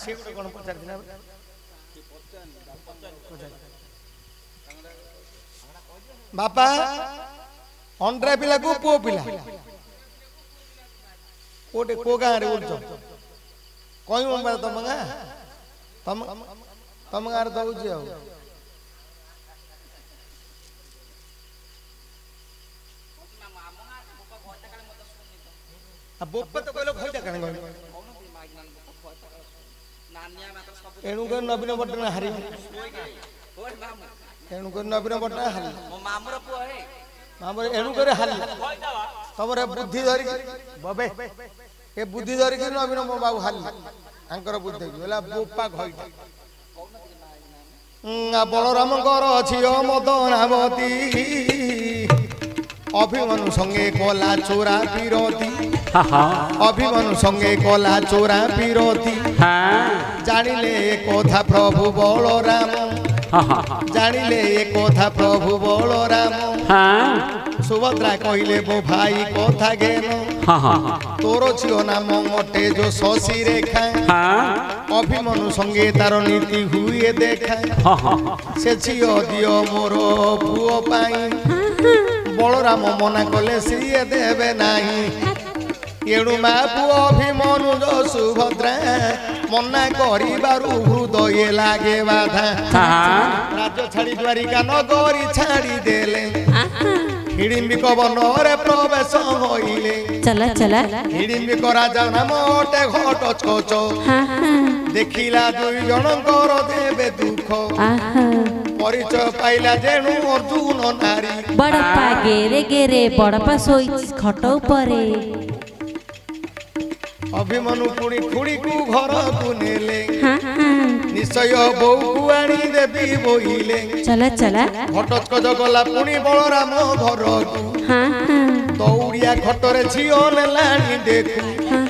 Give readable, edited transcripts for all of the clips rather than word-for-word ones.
से गोटे कौन पचार बापा अंडा पिला को पुओ पिला कोटे को गाँव रे उड़ कहीं मोबाइल तुम गाँ तुम गाँव दौच बोपा तो कहलो खैता कण एणुक नवीन पट्टनायक हारि एणुक नवीन पट्टनायक हारि मामर एणुक हारि तुम बुद्धि धरिक बबे ए बुद्धि धरिक नवीन बाबू हारि आंकर बुद्धि बोला बोपा खैता बलराम झील मदनावती अभिमनु संगे कला चोरा पिरती अभिमनु संगे कला चोरा पिरती जानिले कथा प्रभु बलराम जानिले कथा प्रभु बलराम सुभद्रा कहले मो भाई कथा घेन तोर झील नाम मोटे जो शशि रेखा अभिमनु संगे तार नीति हुए देखा से झील दियो मोर पुओ पाई बलराम मना कले सीए देवे नाही एणु मा पुओ अभिमनु जो सुभद्रा मना करिबारु हृदय लागे बाधा राज्य छाड़ी द्वारिका नगरी छाड़ी देले हिडिंबिक बनरे प्रवेश होइले चला चला हिडिंबिक राजा नाम ओटे घटोत्कच देखिला दुई जनकर देवे दुख परिचय पाइला जेणु अर्जुन नारी बड़पा गेरे गेरे बड़पा सोई खट उपरे अभिमनु पुणी खुड़ी को घर को नेले निश्चय बो को आनी देवी बोइले चला चला घटोत्कच गला पुणी बलराम घर को दौड़िया खटरे झियो नेलानी देखु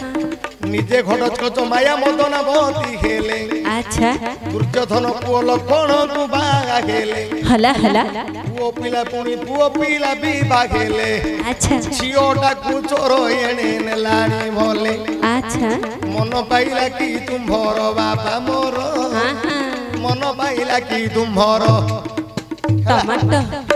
निजे घटोत्कच माया मदनावती हेले अच्छा दुर्योधन पुओ लक्ष्मण को बागा हेले हला हला पुओ पिला भी बागेले अच्छा झियोटा को चोरो एणे नेलानी भले अच्छा मन पाइला कि तुम्भर बापा मोर मन पाइला कि तुम्भर टमाटो